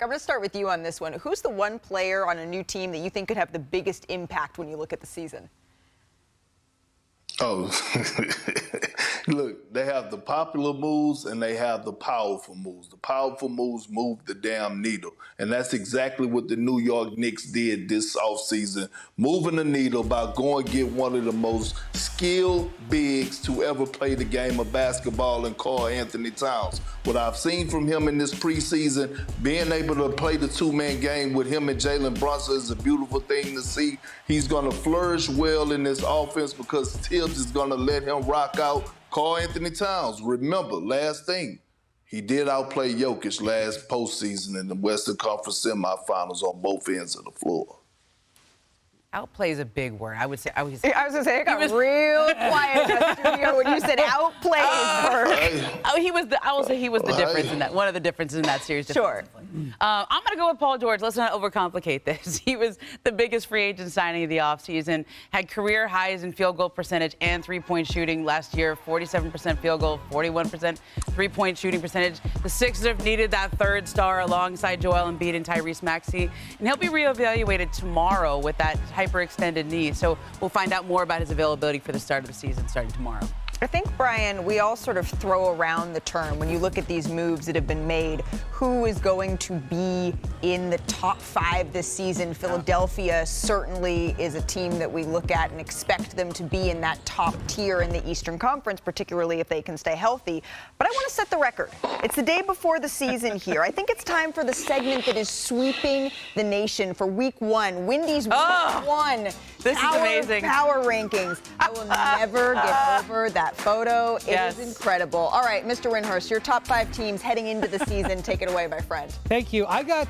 I'm going to start with you on this one. Who's the one player on a new team that you think could have the biggest impact when you look at the season? Oh, look, they have the popular moves and they have the powerful moves. The powerful moves move the damn needle. And that's exactly what the New York Knicks did this offseason, moving the needle by going get one of the most skilled bigs to ever play the game of basketball in Karl Anthony Towns. What I've seen from him in this preseason, being able to play the two-man game with him and Jalen Brunson is a beautiful thing to see. He's going to flourish well in this offense because Tibbs is going to let him rock out Karl Anthony Towns. Remember, last thing, he did outplay Jokic last postseason in the Western Conference semifinals on both ends of the floor. Outplay is a big word. I was going to say, it got real quiet in the studio when you said outplay is word. I will say he was the difference in that, one of the differences in that series. Sure. I'm going to go with Paul George. Let's not overcomplicate this. He was the biggest free agent signing of the offseason, had career highs in field goal percentage and three-point shooting last year, 47% field goal, 41% three-point shooting percentage. The Sixers have needed that third star alongside Joel Embiid and Tyrese Maxey, and he'll be reevaluated tomorrow with that hyperextended knee. So we'll find out more about his availability for the start of the season starting tomorrow. I think, Brian, we all sort of throw around the term when you look at these moves that have been made. Who is going to be in the top 5 this season? Philadelphia certainly is a team that we look at and expect them to be in that top tier in the Eastern Conference, particularly if they can stay healthy. But I want to set the record. It's the day before the season here. I think it's time for the segment that is sweeping the nation for Week 1. Wendy's Week 1. This is amazing. Power rankings. I will never get over that photo. It is incredible. All right, Mr. Windhorst, your top 5 teams heading into the season. Take it away, my friend. Thank you. I got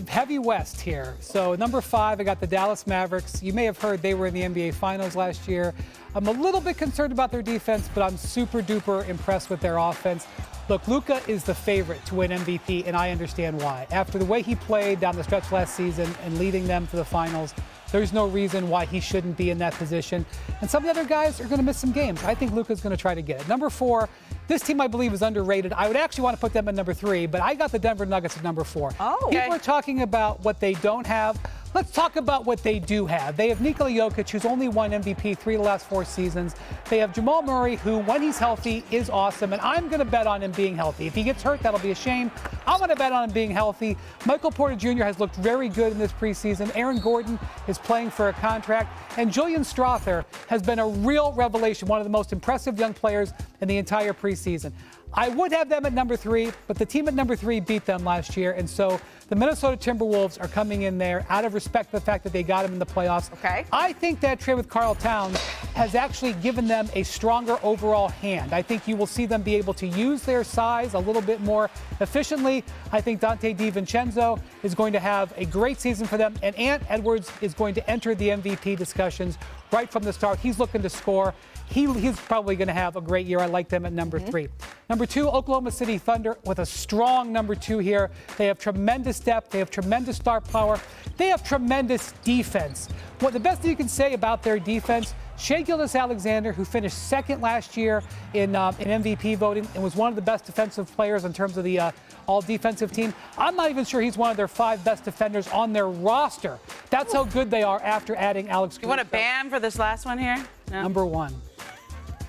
heavy West here. So number 5, I got the Dallas Mavericks. You may have heard they were in the NBA Finals last year. I'm a little bit concerned about their defense, but I'm super duper impressed with their offense. Look, Luka is the favorite to win MVP, and I understand why. After the way he played down the stretch last season and leading them to the finals, there's no reason why he shouldn't be in that position. And some of the other guys are going to miss some games. I think Luka's going to try to get it. Number 4, this team I believe is underrated. I would actually want to put them at number 3, but I got the Denver Nuggets at number 4. People are talking about what they don't have. Let's talk about what they do have. They have Nikola Jokic, who's only won MVP 3 of the last 4 seasons. They have Jamal Murray, who, when he's healthy, is awesome, and I'm going to bet on him being healthy. If he gets hurt, that'll be a shame. I'm going to bet on him being healthy. Michael Porter Jr. has looked very good in this preseason. Aaron Gordon is playing for a contract, and Julian Strawther has been a real revelation, one of the most impressive young players in the entire preseason. I would have them at number 3, but the team at number 3 beat them last year, and so the Minnesota Timberwolves are coming in there out of respect for the fact that they got him in the playoffs. I think that trade with Karl Towns has actually given them a stronger overall hand. I think you will see them be able to use their size a little bit more efficiently. I think Dante DiVincenzo is going to have a great season for them, and Ant Edwards is going to enter the MVP discussions right from the start. He's looking to score. He's probably going to have a great year. I like them at number 3. Number 2, Oklahoma City Thunder with a strong number 2 here. They have tremendous depth. They have tremendous star power. They have tremendous defense. What the best thing you can say about their defense, Shai Gilgeous-Alexander, who finished 2nd last year in MVP voting and was one of the best defensive players in terms of the all-defensive team. I'm not even sure he's one of their 5 best defenders on their roster. That's how good they are after adding Alex Caruso. You want a bam for this last one here? No? Number 1.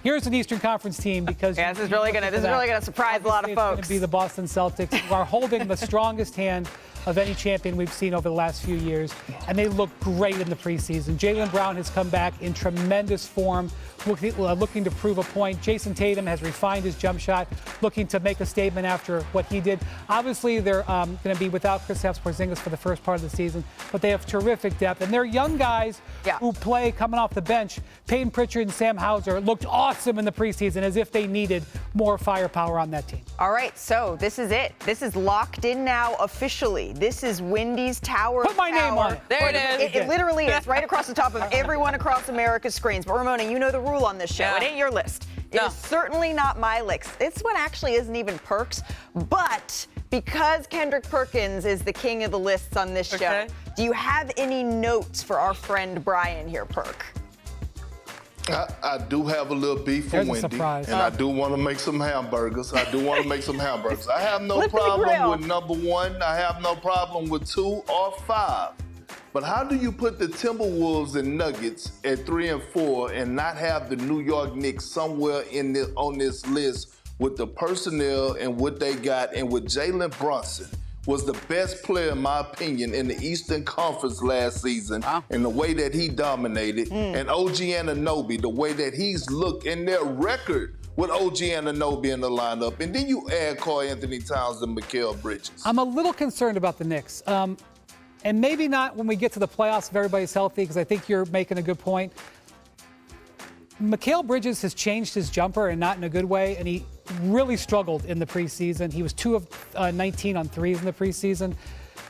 Here's an Eastern Conference team because this is really gonna surprise a lot of folks. It's going to be the Boston Celtics, who are holding the strongest hand of any champion we've seen over the last few years, and they look great in the preseason. Jaylen Brown has come back in tremendous form, looking to prove a point. Jason Tatum has refined his jump shot, looking to make a statement after what he did. Obviously, they're going to be without Kristaps Porzingis for the first part of the season, but they have terrific depth, and they're young guys who play coming off the bench. Peyton Pritchard and Sam Hauser looked awesome in the preseason, as if they needed more firepower on that team. All right, so this is it. This is locked in now officially. This is Wendy's Tower. Put my name on it. There it is. It literally is right across the top of everyone across America's screens. But Ramona, you know the rule on this show. It ain't your list. It is certainly not my list. This one actually isn't even Perks, but because Kendrick Perkins is the king of the lists on this show, do you have any notes for our friend Brian here, Perk? I do have a little beef for There's a Wendy, surprise. and I do want to make some hamburgers. I have no Flip the grill. problem with number 1. I have no problem with 2 or 5. But how do you put the Timberwolves and Nuggets at 3 and 4 and not have the New York Knicks somewhere on this list with the personnel and what they got, and with Jalen Brunson was the best player, in my opinion, in the Eastern Conference last season, and the way that he dominated, and OG Anunoby, the way that he's looked in their record with OG Anunoby in the lineup, and then you add Karl Anthony Towns and Mikal Bridges. I'm a little concerned about the Knicks. And maybe not when we get to the playoffs if everybody's healthy, because I think you're making a good point. Mikal Bridges has changed his jumper, and not in a good way, and he really struggled in the preseason. He was 2 of 19 on threes in the preseason.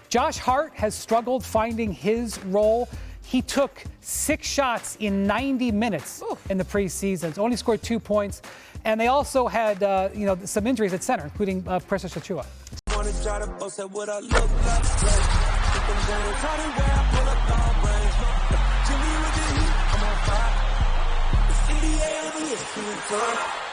Josh Hart has struggled finding his role. He took 6 shots in 90 minutes in the preseason. So only scored 2 points. And they also had some injuries at center, including Precious Achiuwa. ESPN.